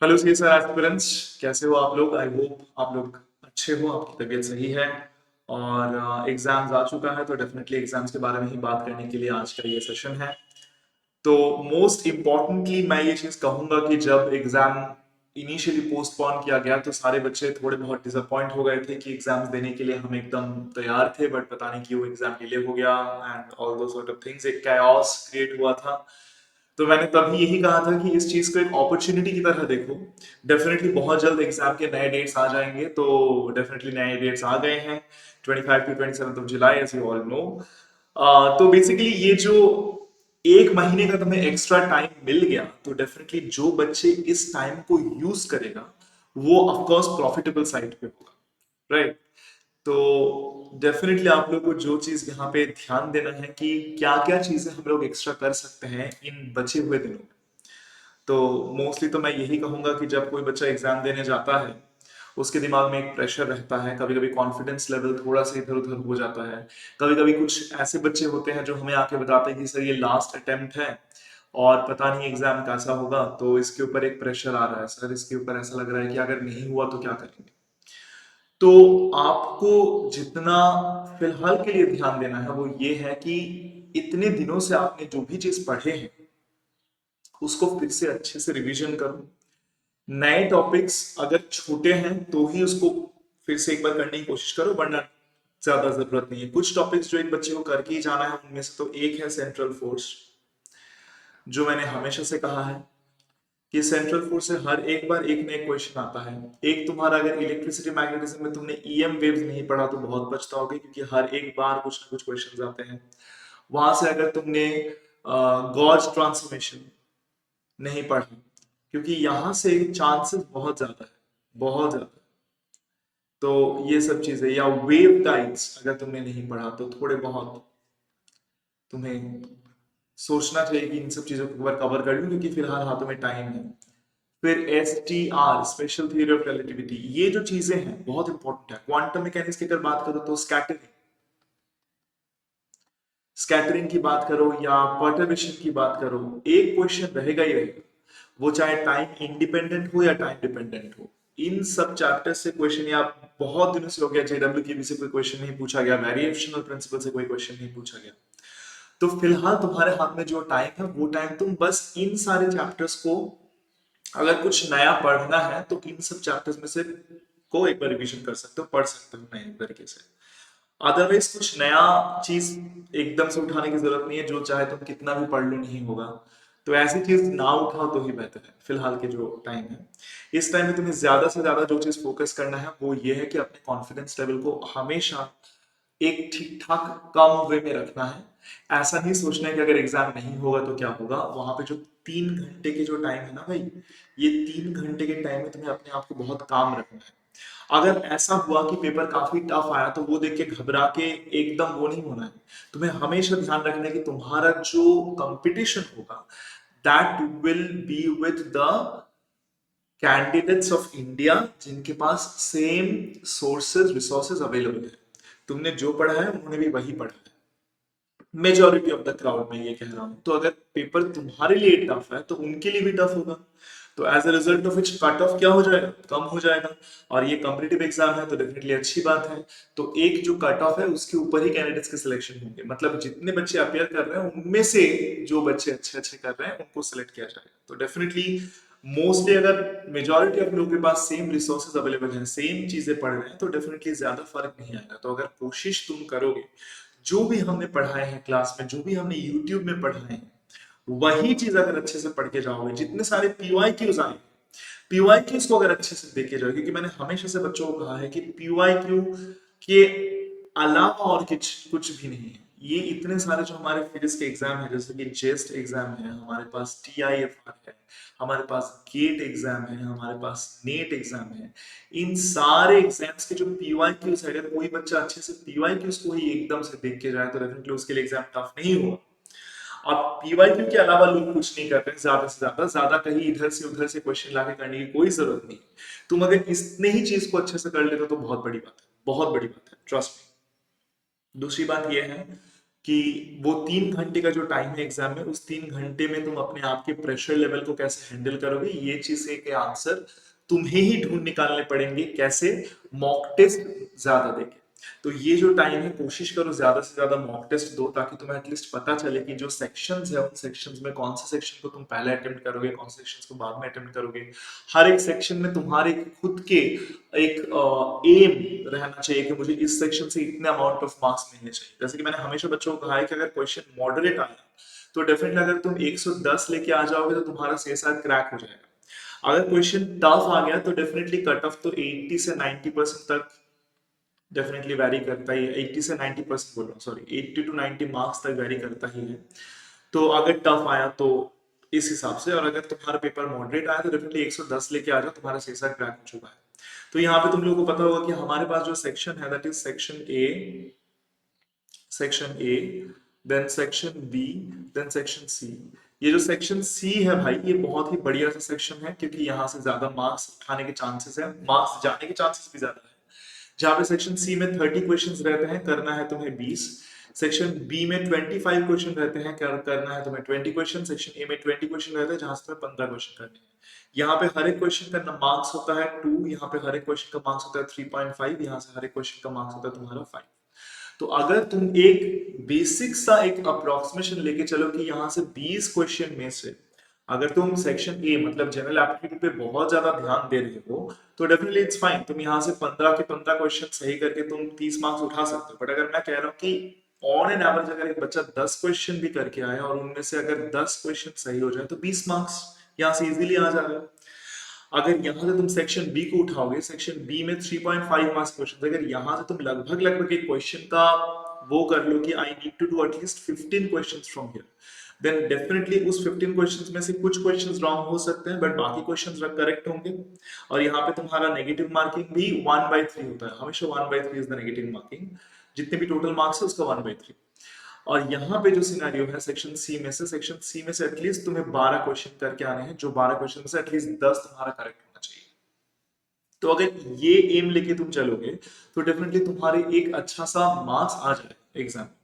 Hello सी sir aspirants, कैसे हो आप लोग? आई होप आप लोग अच्छे हो, आपकी तबीयत सही है। और एग्जाम्स आ चुका है तो डेफिनेटली एग्जाम्स के बारे में ही बात करने के लिए आज का ये सेशन है। तो मोस्ट इम्पॉर्टेंटली मैं ये चीज कहूंगा कि जब एग्जाम इनिशियली पोस्टपोन किया गया तो सारे बच्चे थोड़े बहुत डिसअपॉइंट हो गए थे कि एग्जाम्स देने के लिए हम एकदम तैयार थे, बट पता नहीं क्यों एग्जाम डिले हो गया एंड ऑल दो सॉर्ट ऑफ थिंग्स, एक कैओस क्रिएट हुआ था। तो मैंने तभी यही कहा था कि इस चीज को एक अपॉर्चुनिटी की तरह देखो। डेफिनेटली बहुत जल्द एग्जाम के नए डेट्स आ जाएंगे, तो डेफिनेटली नए डेट्स आ गए हैं 25 to 27 जुलाई, एज यू ऑल नो। तो बेसिकली ये जो एक महीने का तुम्हें एक्स्ट्रा टाइम मिल गया, तो डेफिनेटली जो बच्चे इस टाइम को यूज करेगा वो ऑफकोर्स प्रॉफिटेबल साइड पे होगा, राइट? तो डेफिनेटली आप लोग को जो चीज यहाँ पे ध्यान देना है कि क्या क्या चीजें हम लोग एक्स्ट्रा कर सकते हैं इन बचे हुए दिनों में। तो मोस्टली तो मैं यही कहूंगा कि जब कोई बच्चा एग्जाम देने जाता है, उसके दिमाग में एक प्रेशर रहता है, कभी कभी कॉन्फिडेंस लेवल थोड़ा सा इधर उधर हो जाता है। कभी कभी कुछ ऐसे बच्चे होते हैं जो हमें आके बताते हैं कि सर ये लास्ट अटेम्प्ट है और पता नहीं एग्जाम कैसा होगा, तो इसके ऊपर एक प्रेशर आ रहा है सर, इसके ऊपर ऐसा लग रहा है कि अगर नहीं हुआ तो क्या करेंगे। तो आपको जितना फिलहाल के लिए ध्यान देना है वो ये है कि इतने दिनों से आपने जो भी चीज पढ़े हैं उसको फिर से अच्छे से रिवीजन करो। नए टॉपिक्स अगर छोटे हैं तो ही उसको फिर से एक बार करने की कोशिश करो, वरना ज्यादा जरूरत नहीं है। कुछ टॉपिक्स जो एक बच्चे को करके ही जाना है, उनमें से तो एक है सेंट्रल फोर्स, जो मैंने हमेशा से कहा है कि सेंट्रल फोर्स से हर एक बार एक ना एक क्वेश्चन आता है। एक तुम्हारा अगर इलेक्ट्रिसिटी मैग्नेटिज्म में तुमने ईएम वेव्स नहीं पढ़ा तो बहुत पछताओगे, क्योंकि हर एक बार कुछ ना कुछ क्वेश्चंस आते हैं। वहां से अगर तुमने गॉस ट्रांसफॉर्मेशन नहीं पढ़ा, क्योंकि यहां से चांसेस बहुत ज्यादा है, बहुत ज्यादा। तो ये सब चीजें, या वेव टाइप्स अगर तुमने नहीं पढ़ा तो थोड़े बहुत तुम्हें सोचना चाहिए कि इन सब चीजों को कवर कवर कर लूं, क्योंकि फिलहाल हाथों में टाइम है। फिर S T R, special theory of relativity, ये जो चीजें हैं बहुत इंपॉर्टेंट है। क्वांटम मैकेनिक्स की अगर बात करो तो स्कैटरिंग, स्कैटरिंग की बात करो या पर्टर्बेशन की बात करो, एक क्वेश्चन रहेगा ही रहेगा, वो चाहे टाइम इंडिपेंडेंट हो या टाइम डिपेंडेंट हो। इन सब चैप्टर से क्वेश्चन, या बहुत दिनों से हो गया जेडब्ल्यू की से कोई क्वेश्चन नहीं पूछा गया, वेरिएशनल प्रिंसिपल से कोई क्वेश्चन नहीं पूछा गया। तो फिलहाल तुम्हारे हाथ में जो टाइम है वो टाइम तुम बस इन सारे चैप्टर्स को, अगर कुछ नया पढ़ना है तो इन सब चैप्टर्स में से को एक बार रिवीजन कर सकते हो, पढ़ सकते हो नए तरीके से। अदरवाइज कुछ नया चीज एकदम से उठाने की जरूरत नहीं है, जो चाहे तुम कितना भी पढ़ लो नहीं होगा। तो ऐसी चीज ना उठाओ तो ही बेहतर है फिलहाल के जो टाइम है। इस टाइम में तुम्हें ज्यादा से ज्यादा जो चीज फोकस करना है वो ये है कि अपने कॉन्फिडेंस लेवल को हमेशा एक ठीक ठाक कम वे में रखना है। ऐसा नहीं सोचना है कि अगर एग्जाम नहीं होगा तो क्या होगा। वहां पे जो 3 घंटे के जो टाइम है ना भाई, ये 3 घंटे के टाइम में तुम्हें अपने आप को बहुत काम रखना है। अगर ऐसा हुआ कि पेपर काफी टफ आया तो वो देख के घबरा के एकदम वो नहीं होना है। तुम्हें हमेशा ध्यान रखना है कि तुम्हारा जो कंपटीशन होगा that will be with the candidates of India, जिनके पास सेम सोर्सेज रिसोर्सेज अवेलेबल है। तुमने जो पढ़ा है उन्होंने भी वही पढ़ा है, मेजोरिटी ऑफ द क्राउड में ये कह रहा हूं। तो अगर पेपर तुम्हारे लिए टफ है तो उनके लिए भी टफ होगा। तो as a result of which cut off क्या हो जाएगा, कम हो जाएगा। और ये कॉम्पिटिटिव एग्जाम है तो डेफिनेटली अच्छी बात है। तो एक जो कट ऑफ है उसके ऊपर ही कैंडिडेट्स के सिलेक्शन होंगे, मतलब जितने बच्चे अपियर कर रहे हैं उनमें से जो बच्चे अच्छे अच्छे कर रहे हैं उनको सिलेक्ट किया जाएगा। तो डेफिनेटली मोस्टली अगर मेजोरिटी ऑफ लोगों के पास सेम रिसोर्सेज अवेलेबल हैं, सेम चीजें पढ़ रहे हैं, तो डेफिनेटली ज्यादा फर्क नहीं आएगा। तो अगर कोशिश तुम करोगे, जो भी हमने पढ़ाए हैं क्लास में, जो भी हमने यूट्यूब में पढ़ाए हैं, वही चीज अगर अच्छे से पढ़ के जाओगे, जितने सारे पीवाई क्यूज आए, पीवाई क्यूज को अगर अच्छे से देख के जाओगे, क्योंकि मैंने हमेशा से बच्चों को कहा है कि पीवाई क्यू के अलावा और कुछ कुछ भी नहीं है। ये इतने सारे जो हमारे फिजिक्स के एग्जाम है, जैसे कि जेस्ट एग्जाम है, हमारे पास टीआईएफआर है, हमारे पास गेट एग्जाम है, हमारे पास नेट एग्जाम है, इन सारे एग्जाम्स के जो पीवाई क्यूज है, अगर कोई बच्चा अच्छे से पीवाई क्यूज को ही एकदम से देख के जाए तो डेफिनेटली उसके लिए एग्जाम टफ नहीं होगा। अब पीवाईक्यू के अलावा लोग कुछ नहीं कर रहे हैं, ज्यादा से ज्यादा ज्यादा कहीं इधर से उधर से क्वेश्चन लाके करने की कोई जरूरत नहीं। तुम अगर इतने ही चीज को अच्छे से कर लेते हो तो बहुत बड़ी बात है, बहुत बड़ी बात है, ट्रस्ट मी। दूसरी बात यह है कि वो 3 घंटे का जो टाइम है एग्जाम में, उस 3 घंटे में तुम अपने आप के प्रेशर लेवल को कैसे हैंडल करोगे, ये चीज के आंसर तुम्हें ही ढूंढ निकालने पड़ेंगे। कैसे? मॉक टेस्ट ज्यादा देके। तो ये जो टाइम है, कोशिश करो ज्यादा से ज्यादा मॉक टेस्ट दो, ताकि तुम्हें एटलीस्ट पता चले कि जो सेक्शंस है, उन सेक्शंस में कौन से सेक्शन को तुम पहले अटेम्प्ट करोगे, कौन से सेक्शंस को बाद में अटेम्प्ट करोगे। हर एक सेक्शन में तुम्हारे खुद के एक एम रहना चाहिए कि मुझे इस सेक्शन से इतने अमाउंट ऑफ मार्क्स मिलने चाहिए। जैसे कि मैंने हमेशा बच्चों को कहा है कि अगर क्वेश्चन मॉडरेट आया तो डेफिनेटली अगर तुम 110 लेके आ जाओगे तो तुम्हारा सीएसआर क्रैक हो जाएगा। अगर क्वेश्चन टफ आ गया तो डेफिनेटली कट ऑफ तो 80 से 90% तक डेफिनेटली वेरी करता ही है। 80 से 90% बोल रहा हूँ, सॉरी, 80 टू 90 मार्क्स तक वेरी करता ही है। तो अगर टफ आया तो इस हिसाब से, और अगर तुम्हारा पेपर मॉडरेट आया तो डेफिनेटली 110 लेके आ जाओ, तुम्हारा सीएसआर क्रैक हो चुका है। तो यहाँ पे तुम लोगों को पता होगा कि हमारे पास जो सेक्शन है that is section A, then section B, then section C. ये जो सेक्शन सी है भाई, ये बहुत ही बढ़िया सा सेक्शन है, क्योंकि यहाँ से ज्यादा मार्क्स उठाने के चांसेस है, मार्क्स जाने के चांसेस भी ज्यादा है। जहाँ पे सेक्शन सी में 30 क्वेश्चंस रहते हैं, करना है तुम्हें 20। सेक्शन बी में 25 क्वेश्चन रहते हैं, करना है तुम्हें 20 क्वेश्चन। सेक्शन ए में 20 क्वेश्चन रहते हैं, जहां से तुम्हें 15 क्वेश्चन करने हैं। यहाँ पे हर एक क्वेश्चन का मार्क्स होता है 2, यहाँ पे हर एक क्वेश्चन का मार्क्स होता है 3.5, यहाँ से हर एक क्वेश्चन का मार्क्स होता है तुम्हारा 5। तो अगर तुम एक बेसिक सा एक अप्रोक्सीमेशन लेके चलो कि यहाँ से 20 क्वेश्चन में से अगर तुम सेक्शन ए मतलब जनरल एप्टीट्यूड पे बहुत ज्यादा ध्यान दे रहे हो तो डेफिनेटली इट्स फाइन, तुम यहाँ से 15 के 15 क्वेश्चन सही करके तुम 30 मार्क्स उठा सकते हो। बट अगर मैं कह रहा हूँ कि ऑन एन एवरेज अगर एक बच्चा 10 क्वेश्चन भी करके आए और उनमें से अगर 10 क्वेश्चन सही हो जाए तो 20 मार्क्स यहाँ से इजीली आ जाएगा। अगर यहां से तुम सेक्शन बी को उठाओगे, सेक्शन बी में 3.5 मार्क्स क्वेश्चन, अगर यहां से तुम लगभग लगभग एक क्वेश्चन का वो कर लो कि I need to do at least 15 questions from here, then definitely उस 15 क्वेश्चंस में से कुछ क्वेश्चंस रॉन्ग हो सकते हैं बट बाकी क्वेश्चंस करेक्ट होंगे। और यहाँ पे तुम्हारा नेगेटिव मार्किंग भी 1/3 होता है, हमेशा 1/3 इज द नेगेटिव मार्किंग। जितने भी टोटल मार्क्स है उसका 1/3। और यहाँ पे जो सिनेरियो है सेक्शन सी में से, सेक्शन सी में से एटलीस्ट तुम्हें 12 क्वेश्चन करके आने हैं, जो 12 क्वेश्चन में से एटलीस्ट 10 तुम्हारा करेक्ट होना चाहिए। तो अगर ये एम लेके तुम चलोगे तो डेफिनेटली तुम्हारे एक अच्छा सा मार्क्स आ जाए एग्जाम में।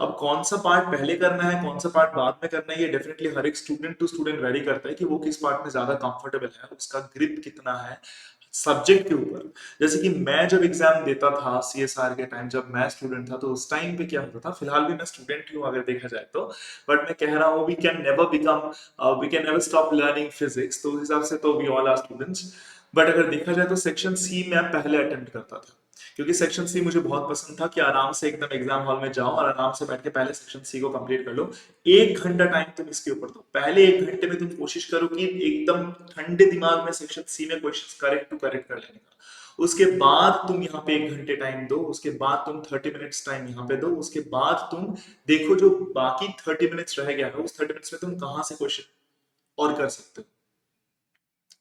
अब कौन सा पार्ट पहले करना है, कौन सा पार्ट बाद में करना है, ये डेफिनेटली हर एक स्टूडेंट टू स्टूडेंट वेरी करता है कि वो किस पार्ट में ज्यादा कंफर्टेबल है, उसका ग्रिप कितना है सब्जेक्ट के ऊपर। जैसे कि मैं जब एग्जाम देता था सीएसआर के टाइम, जब मैं स्टूडेंट था, तो उस टाइम पे क्या होता था, फिलहाल भी मैं स्टूडेंट ही हूँ अगर देखा जाए तो, बट मैं कह रहा हूँ we can never stop learning physics, तो उस हिसाब से तो we all are students. But अगर देखा जाए तो सेक्शन सी मैं पहले अटेम्प्ट करता था, क्योंकि सेक्शन सी मुझे बहुत पसंद था कि आराम से एकदम एग्जाम हॉल में जाओ और आराम से बैठ के पहले सेक्शन सी को कंप्लीट कर लो। 1 घंटा टाइम तुम इसके ऊपर दो, पहले 1 घंटे में तुम कोशिश करो कि एकदम ठंडे दिमाग में सेक्शन सी में क्वेश्चंस करेक्ट टू करेक्ट कर लेने का। उसके बाद तुम यहाँ पे 1 घंटे टाइम दो, उसके बाद तुम 30 मिनट्स टाइम यहाँ पे दो, उसके बाद तुम देखो जो बाकी 30 मिनट्स रह गया है उस 30 मिनट्स में तुम कहाँ से क्वेश्चन और कर सकते हो,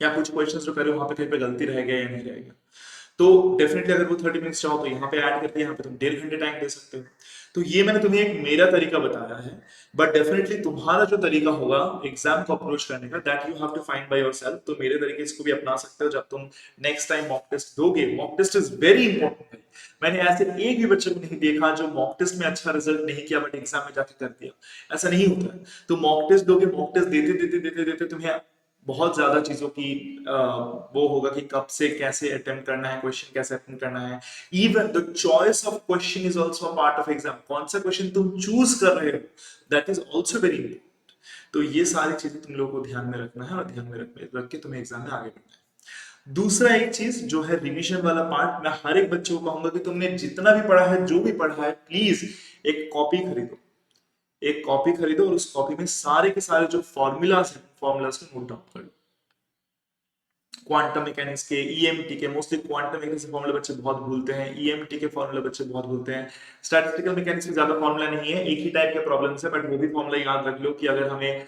या कुछ क्वेश्चंस जो करे वहां पे कहीं पे गलती रह गया या नहीं रह गया। तो डेफिनेटली अगर वो 30 मिनट्स चाहो तो यहाँ पे ऐड करके यहाँ पे तुम 1.5 घंटे टाइम दे सकते हो। तो ये मैंने तुम्हें एक मेरा तरीका बताया है, बट डेफिनेटली तुम्हारा जो तरीका होगा एग्जाम को अप्रोच करने का, that you have to find by yourself. तो मेरे तरीके इसको भी अपना सकते हो जब तुम नेक्स्ट टाइम मॉक टेस्ट दोगे। Mock test is very important. मैंने ऐसे एक भी बच्चे को नहीं देखा जो मॉक टेस्ट में अच्छा रिजल्ट नहीं किया बट एग्जाम में जाके कर दिया, ऐसा नहीं होता है। तो मॉक टेस्ट दोगे, मॉक टेस्ट देते देते देते देते तुम्हें बहुत ज्यादा चीजों की वो होगा कि कब से कैसे अटेम्प्ट करना है, क्वेश्चन कैसे अटेम्प्ट करना है। Even the choice of question is also a part of exam. कौन सा क्वेश्चन तुम चूज कर रहे हो, that is also very important. तो ये सारी चीजें तुम लोगों को ध्यान में रखना है, और ध्यान में रख के तुम्हें एग्जाम में आगे बढ़ना है। दूसरा एक चीज जो है रिवीजन वाला पार्ट, मैं हर एक बच्चे को कहूंगा कि तुमने जितना भी पढ़ा है, जो भी पढ़ा है, प्लीज एक कॉपी खरीदो। एक कॉपी खरीदो और उस कॉपी में सारे के सारे जो फॉर्मूलाज हैं, फॉर्मूलाज को नोट डाउन करो। क्वांटम मैकेनिक्स के, ईएमटी के, मोस्टली क्वांटम मैकेनिक्स के फॉर्मूला बच्चे बहुत भूलते हैं, ईएमटी के फॉर्मूला बच्चे बहुत भूलते हैं। स्टैटिस्टिकल मैकेनिक्स में ज्यादा फॉर्मूला नहीं है, एक ही टाइप के प्रॉब्लम्स है, बट वो भी फॉर्मूला याद रख लो कि अगर हमें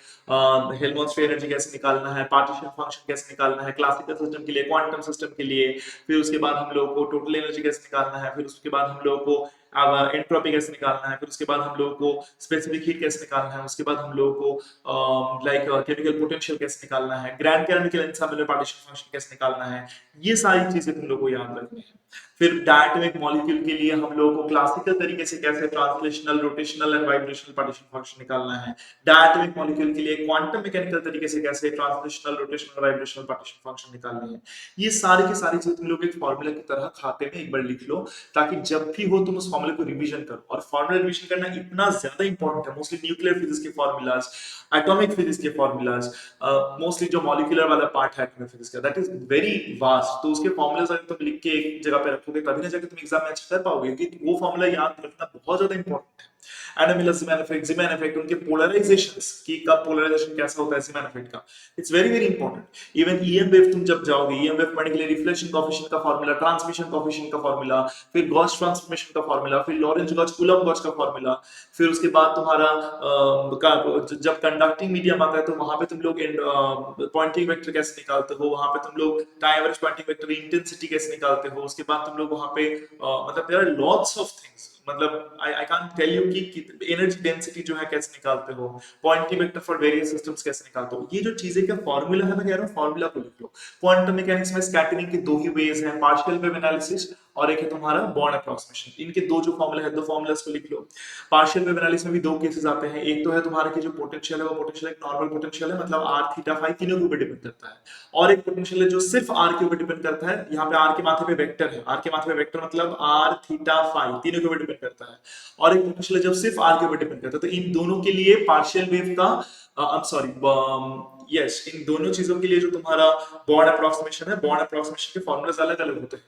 हेल्महोल्ट्ज फ्री एनर्जी कैसे निकालना है, पार्टीशन फंक्शन कैसे निकालना है क्लासिकल सिस्टम के लिए, क्वांटम सिस्टम के लिए, फिर उसके बाद हम लोगों को टोटल एनर्जी कैसे निकालना है, फिर उसके बाद हम लोगों को अब एंट्रोपी कैसे निकालना है, फिर उसके बाद हम लोगों को स्पेसिफिक हीट कैसे निकालना है, उसके बाद हम लोगों को लाइक केमिकल पोटेंशियल कैसे निकालना है, grand chemical ensemble partition function कैसे निकालना है। ये सारी चीजें तुम लोगों को याद रखनी है। फिर डायटोमिक मॉलिक्यूल के लिए हम लोगों को क्लासिकल तरीके से कैसे translational, rotational and vibrational partition function निकालना है, डायटोमिक मॉलिक्यूल के लिए क्वांटम मैकेनिकल तरीके से कैसे translational, rotational, vibrational partition function निकालने हैं। ये सारी की सारी चीज तुम लोग एक फॉर्मूला की तरह खाते में एक बार लिख लो, ताकि जब भी हो तुम उस फॉर्मूले को रिवीजन करो। और फॉर्मूला रिवीजन करना इतना ज्यादा इंपॉर्टेंट है, मोस्टली न्यूक्लियर फिजिक्स के फॉर्मूलाज, एटॉमिक फिजिक्स के फॉर्मूलाज, मोस्टली जो मॉलिक्यूलर वाला पार्ट है एटॉमिक फिजिक्स का, दैट इज वेरी वास्ट। तो उसके फॉर्मूलाज अगर तुम लिख के एक जगह पे रखोगे तभी ना जाके तुम एग्जाम में अच्छा कर पाओगे, क्योंकि वो फॉर्मूला याद रखना बहुत ज्यादा इंपॉर्टेंट है। एनामिलस ज़ीमैन इफेक्ट, ज़ीमैन इफेक्ट, उनके पोलराइजेशंस की कब पोलराइजेशन कैसा होता है ज़ीमैन इफेक्ट का, it's very very important. Even EM wave तुम जब जाओगे, ईएम वेव पढ़ने के लिए रिफ्लेक्शन कोएफिशिएंट का फार्मूला, ट्रांसमिशन कोएफिशिएंट का फार्मूला, फिर गॉस ट्रांसफॉर्मेशन का फार्मूला, फिर लॉरेंज गॉस कूलम्ब गॉस का फार्मूला, फिर उसके बाद तुम्हारा जब कंडक्टिंग मीडियम आता है तो वहां पे तुम लोग पॉइंटिंग वेक्टर कैसे निकालते हो, वहां पे तुम लोग time average Poynting vector intensity कैसे निकालते हो, उसके बाद तुम लोग वहां पे मतलब there are lots of things, मतलब आई कांट टेल यू कि एनर्जी डेंसिटी जो है कैसे निकालते हो, Poynting vector for various systems कैसे निकालते हो। ये जो चीजें का फॉर्मूला है, मैं कह रहा हूँ फॉर्मूला को लिख लो। क्वांटम मैकेनिक्स में स्कैटरिंग के दो ही वेज हैं, पार्शियल वेव एनालिसिस और एक है तुम्हारा बॉर्न अप्रॉक्सीमेशन। इनके दो जो फॉर्मूला है, दो फॉर्मूलास को लिख लो। पार्शियल वेव एनालिसिस में भी दो केसेस आते हैं, एक तो है तुम्हारा कि जो पोटेंशियल है वो पोटेंशियल एक नॉर्मल पोटेंशियल है, मतलब आर थीटा फाई तीनों के ऊपर डिपेंड करता है, और एक पोटेंशियल है जो सिर्फ आर के ऊपर डिपेंड करता है। यहाँ पे आर के माथे पे वेक्टर है, आर के माथे पे वेक्टर मतलब आर थीटा फाई तीनों के ऊपर डिपेंड करता है, और एक पोटेंशियल है जो सिर्फ आर के ऊपर डिपेंड करता है। तो इन दोनों के लिए पार्शियल वेव का यस, इन दोनों चीजों के लिए जो तुम्हारा बॉर्न अप्रॉक्सीमेशन है, बॉर्न अप्रॉक्सीमेशन के फॉर्मूलाज अलग अलग होते हैं।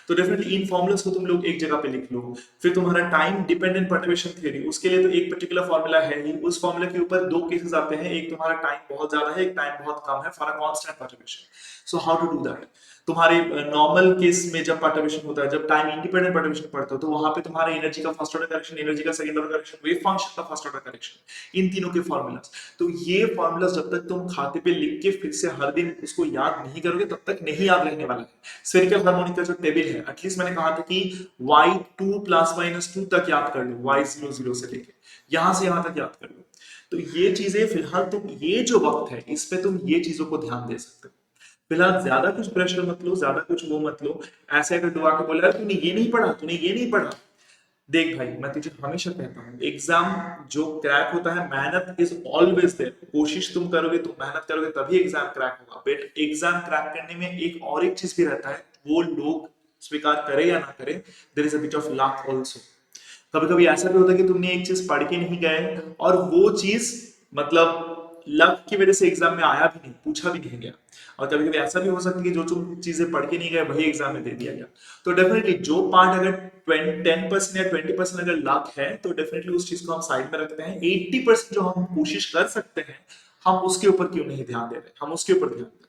तो डेफिनेटली इन फॉर्मूलाज को तुम लोग एक जगह पे लिख लो। फिर तुम्हारा टाइम डिपेंडेंट पर्टर्बेशन थ्योरी, उसके लिए तो एक पर्टिकुलर फॉर्मूला है ही, उस फॉर्मूला के ऊपर दो केसेस आते हैं, एक तुम्हारा टाइम बहुत ज्यादा है, एक टाइम बहुत कम है for a constant perturbation. So how to do that? तुम्हारे नॉर्मल केस में जब पर्टर्बेशन होता है, जब टाइम इंडिपेंडेंट पर्टर्बेशन पढ़ते हो, तो वहां पे तुम्हारे एनर्जी का फर्स्ट ऑर्डर करेक्शन, एनर्जी का second order correction, wave function का फर्स्ट ऑर्डर करेक्शन, इन तीनों के फॉर्मूलाज। तो ये फॉर्मूलाज जब तक तुम खाते पे लिख के फिर से हर दिन उसको याद नहीं करोगे तब तक नहीं याद रहने वाला है। स्फेरिकल हार्मोनिक का जो टेबल है, एटलीस्ट मैंने कहा था कि y2 प्लस माइनस 2 तक याद कर लो, y0 0 से लेके यहां से यहां तक याद कर लो। तो ये चीजें फिलहाल तुम ये जो वक्त है इस पे तुम ये चीजों को ध्यान दे सकते हो। फिलहाल ज्यादा कुछ प्रेशर मत लो, ज्यादा कुछ वो मत लो। ऐसे अगर दुआ के बोला तूने ये नहीं पढ़ा, तूने ये नहीं पढ़ा, देख भाई मैं तुझे हमेशा कहता हूँ एग्जाम जो क्रैक होता है, मेहनत इज ऑलवेज देयर। कोशिश तुम करोगे, तुम मेहनत करोगे तभी एग्जाम क्रैक होगा। बट एग्जाम क्रैक करने में एक और एक चीज भी रहता है, वो लोग स्वीकार करे या ना करे, there is a bit of luck also. कभी कभी ऐसा भी होता है कि तुमने एक चीज पढ़ के नहीं गए और वो चीज मतलब लक की वजह से एग्जाम में आया भी नहीं, पूछा भी नहीं गया। और कभी कभी ऐसा भी हो सकता है कि जो तुम चीजें पढ़ के नहीं गए वही एग्जाम में दे दिया गया। तो डेफिनेटली जो पार्ट अगर 10% या 20% अगर लक है तो डेफिनेटली उस चीज को हम साइड में रखते हैं। 80% जो हम कोशिश कर सकते हैं, हम उसके ऊपर क्यों नहीं ध्यान दे रहे, हम उसके ऊपर ध्यान दें।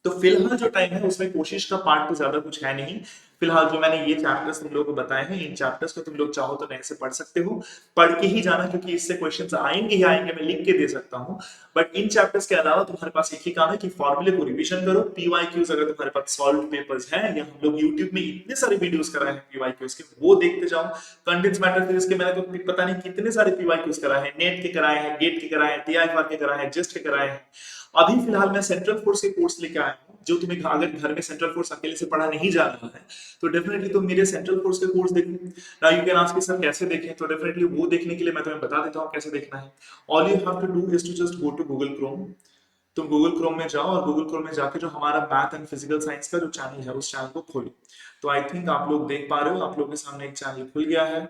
तो फिलहाल जो टाइम है उसमें कोशिश का पार्ट तो ज्यादा कुछ है नहीं। फिलहाल जो मैंने ये चैप्टर्स तुम लोगों को बताए हैं, इन चैप्टर्स को तुम लोग चाहो तो नए से पढ़ सकते हो, पढ़ के ही जाना, क्योंकि इससे क्वेश्चंस आएंगे ही आएंगे, मैं लिख के दे सकता हूँ। बट इन चैप्टर्स के अलावा तुम्हारे पास एक ही काम है कि फॉर्मूले को रिवीजन करो। पीवाईक्यूज अगर तुम्हारे पास सॉल्व पेपर्स हैं, या हम लोग यूट्यूब में इतने सारे वीडियोस कराए हैं पीवाईक्यूज के, वो देखते जाओ। कंडेंस मैटर फिजिक्स के मैंने तो पता नहीं कितने सारे पीवाईक्यूज कराए हैं, नेट के कराए हैं, गेट के कराए हैं, टीआईएफआर के कराए हैं, जस्ट के कराए हैं। अभी फिलहाल मैं सेंट्रल फोर्स के कोर्स लेके आया हूँ, जो तुम्हें अगर घर में सेंट्रल फोर्स अकेले से पढ़ा नहीं जा रहा है तो डेफिनेटली तुम मेरे सेंट्रल फोर्स के कोर्स देखो। ना यू कैन आस्क सर कैसे देखें, तो डेफिनेटली वो देखने के लिए मैं तुम्हें बता देता हूँ कैसे देखना है। All you have to do is to just go to Google Chrome. तुम गूगल क्रोम में जाओ और गूगल क्रोम में जाके जो हमारा मैथ एंड फिजिकल साइंस का जो चैनल है उस चैनल को खोलो। तो आई थिंक आप लोग देख पा रहे हो, आप लोग के सामने एक चैनल खुल गया है।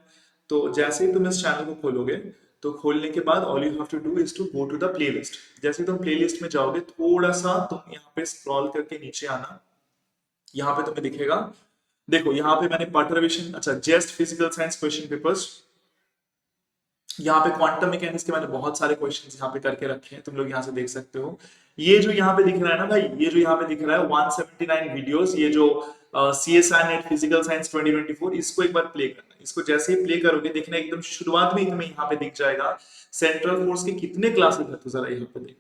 तो जैसे ही तुम इस चैनल को खोलोगे, तो खोलने के बाद all you have to do is to go to the playlist. जैसे तुम प्लेलिस्ट में जाओगे, थोड़ा सा तुम यहाँ पे स्क्रॉल करके नीचे आना, यहाँ पे तुम्हें दिखेगा, देखो यहाँ पे मैंने पर्टर्बेशन, अच्छा just physical science question papers, यहाँ पे क्वांटम मैकेनिक्स के मैंने बहुत सारे क्वेश्चंस यहाँ पे करके रखे हैं, तुम लोग यहाँ से देख सकते हो। ये जो यहाँ पे दिख रहा है ना भाई, ये जो यहाँ पे दिख रहा है 179 वीडियोस, ये जो CSI नेट फिजिकल साइंस 2024, इसको एक बार प्ले करना। इसको जैसे ही प्ले करोगे, देखना एकदम शुरुआत में ही तुम्हें यहाँ पे दिख जाएगा सेंट्रल फोर्स के कितने क्लासेस है। तो जरा यहाँ पे देख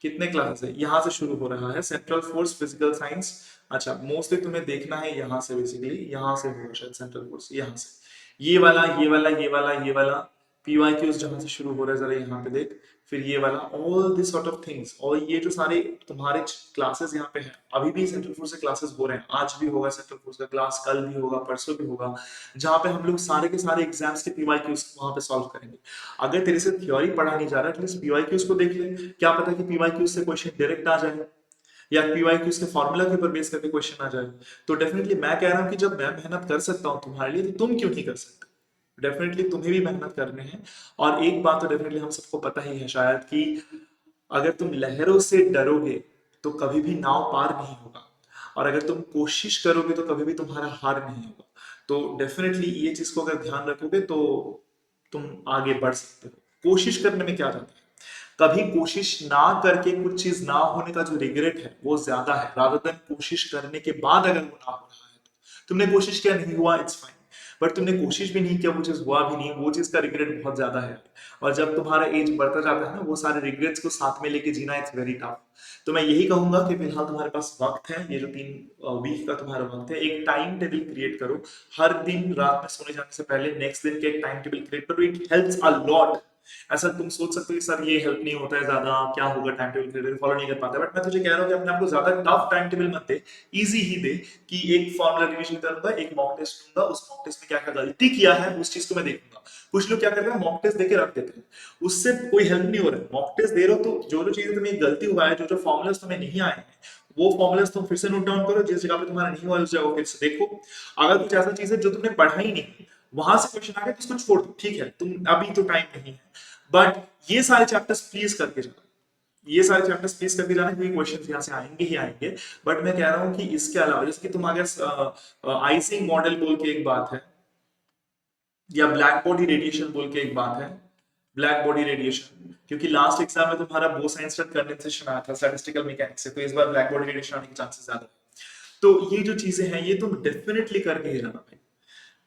कितने क्लासेस है, यहाँ से शुरू हो रहा है सेंट्रल फोर्स फिजिकल साइंस। अच्छा मोस्टली तुम्हें देखना है यहाँ से, बेसिकली यहाँ से होगा शायद सेंट्रल फोर्स, यहाँ से ये वाला, ये वाला, ये वाला, ये वाला, PYQs जहां से शुरू हो रहा है जरा यहाँ पे देख, फिर ये वाला, all this sort of things, और ये जो सारे तुम्हारे क्लासेस यहाँ पे हैं, अभी भी सेंट्रल फोर्स से क्लासेस हो रहे हैं, आज भी होगा सेंट्रल फोर्स का क्लास, कल भी होगा, परसों भी होगा, जहाँ पे हम लोग सारे के सारे एग्जाम्स के PYQs वहां पे सॉल्व करेंगे। अगर तेरे से थ्योरी पढ़ा नहीं जा रहा, एटलीस्ट PYQs को देख ले, क्या पता कि PYQs से क्वेश्चन डायरेक्ट आ जाए, या PYQs के फॉर्मूला के ऊपर बेस करके क्वेश्चन आ जाए। तो डेफिनेटली मैं कह रहा हूँ कि जब मैं मेहनत कर सकता हूँ तुम्हारे लिए, तो तुम क्यों नहीं कर सकते? डेफिनेटली तुम्हें भी मेहनत करने हैं। और एक बात तो डेफिनेटली हम सबको पता ही है शायद, कि अगर तुम लहरों से डरोगे तो कभी भी नाव पार नहीं होगा, और अगर तुम कोशिश करोगे तो कभी भी तुम्हारा हार नहीं होगा। तो डेफिनेटली ये चीज को अगर ध्यान रखोगे तो तुम आगे बढ़ सकते हो। कोशिश करने में क्या जाता है, कभी कोशिश ना करके कुछ चीज ना होने का जो रिग्रेट है वो ज्यादा है, रादर देन कोशिश करने के बाद अगर वो ना हो रहा है तो तुमने कोशिश किया, नहीं हुआ, इट्स फाइन, बट तुमने कोशिश भी नहीं किया, वो चीज हुआ भी नहीं, वो चीज का रिग्रेट बहुत ज्यादा है। और जब तुम्हारा एज बढ़ता जाता है ना, वो सारे रिग्रेट्स को साथ में लेके जीना इट्स वेरी टफ। तो मैं यही कहूंगा कि फिलहाल तुम्हारे पास वक्त है, ये जो 3 वीक का तुम्हारा वक्त है, एक टाइम टेबल क्रिएट करो। हर दिन रात में सोने जाने से पहले नेक्स्ट दिन के एक टाइम टेबल क्रिएट करो, इट हेल्प्स अ लॉट। ऐसा तुम सोच सकते हो कि सर ये हेल्प नहीं होता है ज्यादा, क्या होगा, टाइम टेबल क्रिएट फॉलो नहीं कर पाता, बट मैं तुझे कह रहा हूँ कि अपने आप को ज्यादा टफ टाइम टेबल मत दे, इजी ही दे, कि एक फॉर्मुला रिवीजन करूंगा, एक मॉक टेस्ट दूंगा, उस मॉक टेस्ट में क्या क्या गलती किया है उस चीज को मैं देखूंगा। कुछ लोग क्या करते हैं, मॉक टेस्ट देके रख देते हैं, उससे कोई हेल्प नहीं हो रहा है। मॉक टेस्ट दे रहे हो तो जो जो चीजें तुम्हें गलती हुआ है, जो जो फॉर्मुलाज तुम्हें नहीं आए हैं, वो फॉर्मुलाज तुम फिर से नोट डाउन करो, जिस जगह पे तुम्हारा नहीं हुआ उस जगह को फिर से देखो। अगर कुछ ऐसा चीज है जो तुमने पढ़ा ही नहीं, वहां से क्वेश्चन आ गया तो उसको छोड़ दो, ठीक है, तुम अभी तो टाइम नहीं है, बट ये सारे चैप्टर्स प्लीज करके जाना, ये सारे चैप्टर्स प्लीज करके जाना, क्योंकि क्वेश्चन यहाँ से आएंगे ही आएंगे। बट मैं कह रहा हूँ कि इसके अलावा, जैसे कि तुम अगर आइसिंग मॉडल बोल के एक बात है, या ब्लैक बॉडी रेडिएशन बोल के एक बात है, ब्लैक बॉडी रेडिएशन, क्योंकि लास्ट एग्जाम में तुम्हारा बोस-आइंस्टीन कंडेंसेशन आया था स्टैटिस्टिकल मैकेनिक्स से, तो इस बार ब्लैक बॉडी रेडिएशन आने के चांसेस ज्यादा है। तो ये जो चीजें हैं ये तुम डेफिनेटली करके ही जाना भाई,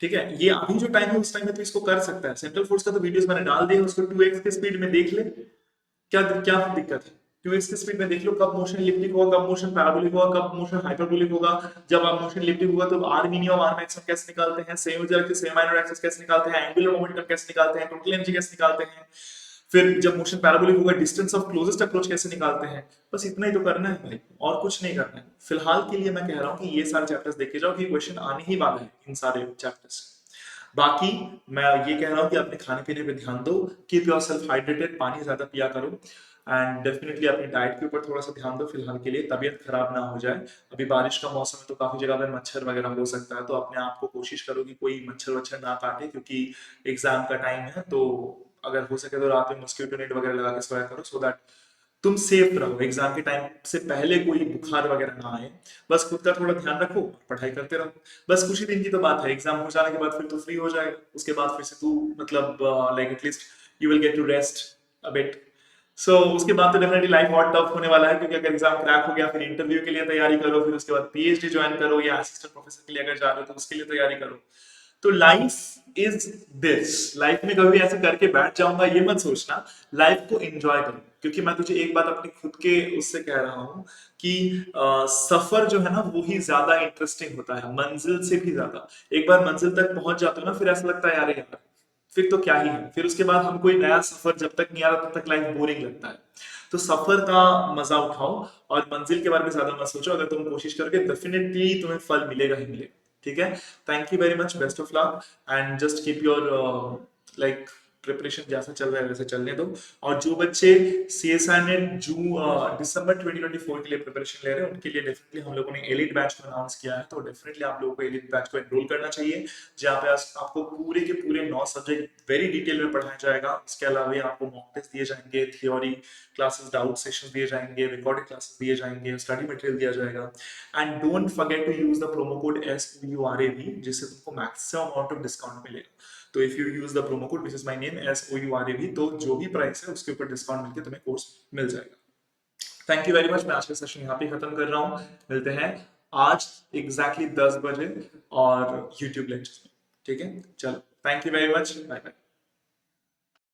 ठीक है। ये अभी जो टाइम है उस टाइम में तो इसको कर सकता है। सेंट्रल फोर्स का तो वीडियोस मैंने डाल दिए, उसको 2x के स्पीड में देख ले, क्या क्या दिक्कत है? 2x की स्पीड में देख लो, कब मोशन इलिप्टिक होगा, कब मोशन पैराबोलिक होगा, कब मोशन हाइपरबोलिक होगा। जब आप मोशन इलिप्टिक होगा तो आर मिनिमम आर मैक्सिमम कैसे निकालते हैं, same axis same minor axis कैसे निकालते हैं, एंगुलर मोमेंटम कैसे निकालते हैं, टोटल एनर्जी कैसे निकालते हैं, फिर जब मोशन पैराबोलिक होगा डिस्टेंस ऑफ क्लोजेस्ट अप्रोच कैसे निकालते हैं। बस इतना ही तो करना है भाई, और कुछ नहीं करना है। फिलहाल के लिए मैं कह रहा हूँ कि ये सारे चैप्टर्स देखे जाओ, कि क्वेश्चन आने ही वाले हैं इन सारे चैप्टर्स। बाकी मैं ये कह रहा हूँ कि अपने खाने पीने पे ध्यान दो, कीप योर सेल्फ हाइड्रेटेड, पानी ज्यादा पिया करो, एंड डेफिनेटली अपनी डाइट के ऊपर थोड़ा सा ध्यान दो फिलहाल के लिए, तबीयत खराब ना हो जाए। अभी बारिश का मौसम है तो काफी जगह पे मच्छर वगैरह हो सकता है, तो अपने आप को कोशिश करो कि कोई मच्छर वच्छर ना काटे, क्योंकि एग्जाम का टाइम है। तो अगर हो सके तो रात में मॉस्किटो नेट वगैरह लगा के सोया करो, सो दैट तुम सेफ रहो, एग्जाम के टाइम से पहले कोई बुखार वगैरह ना आए। बस खुद का थोड़ा ध्यान रखो, पढ़ाई करते रहो। बस कुछ ही दिन की तो बात है, एग्जाम हो जाने के बाद फिर तो फ्री हो जाएगा, उसके बाद फिर से तू मतलब like at least you will get to rest a bit. So उसके बाद तो डेफिनेटली लाइफ बहुत टफ होने वाला है, क्योंकि अगर एग्जाम क्रैक हो गया फिर इंटरव्यू के लिए तैयारी करो, फिर उसके बाद PhD ज्वाइन करो, या असिस्टेंट प्रोफेसर के लिए अगर जा रहे हो तो उसके लिए तैयारी करो। तो लाइफ इज दिस, लाइफ में कभी ऐसे करके बैठ जाऊंगा ये मत सोचना, लाइफ को एंजॉय करो। क्योंकि मैं तुझे एक बात अपनी खुद के उससे कह रहा हूँ कि सफर जो है ना वो ही ज्यादा इंटरेस्टिंग होता है मंजिल से भी ज्यादा। एक बार मंजिल तक पहुंच जाते हो ना, फिर ऐसा लगता है यार यार फिर तो क्या ही है, फिर उसके बाद हम कोई नया सफर जब तक नहीं आ रहा तब तक लाइफ बोरिंग लगता है। तो सफर का मजा उठाओ, और मंजिल के बारे में ज्यादा मत सोचो, अगर तुम कोशिश करोगे डेफिनेटली तुम्हें फल मिलेगा ही मिलेगा, ठीक है। Thank you very much, best of luck, and just keep your like preparation जैसा चल रहा है वैसे चलने दो। और जो बच्चे CSI नेट दिसंबर 2024 के लिए प्रिपरेशन ले रहे हैं उनके लिए डेफिनेटली हम लोगों ने एलिट बैच को अनाउंस किया है, तो डेफिनेटली आप लोगों को एलिट बैच को एनरोल करना चाहिए, जहाँ पे आपको पूरे के पूरे 9 सब्जेक्ट वेरी डिटेल में पढ़ाया जाएगा। इसके अलावा आपको मॉक टेस्ट दिए जाएंगे, थियोरी क्लासेस, डाउट सेशंस दिए जाएंगे, रिकॉर्डेड क्लासेस दिए जाएंगे, स्टडी मटेरियल दिया जाएगा। And don't forget to use the promo code SOURAV, जिससे तुमको मैक्सिमम अमाउंट ऑफ डिस्काउंट मिलेगा। तो if you use the promo code which is my name SOURAV, तो जो भी प्राइस है उसके ऊपर डिस्काउंट मिलकर तुम्हें कोर्स मिल जाएगा। थैंक यू वेरी मच, मैं आज का सेशन यहाँ पे खत्म कर रहा हूँ। मिलते हैं आज एग्जैक्टली 10 बजे और यूट्यूब लेक्चर में, ठीक है। चलो, thank you very much, bye bye.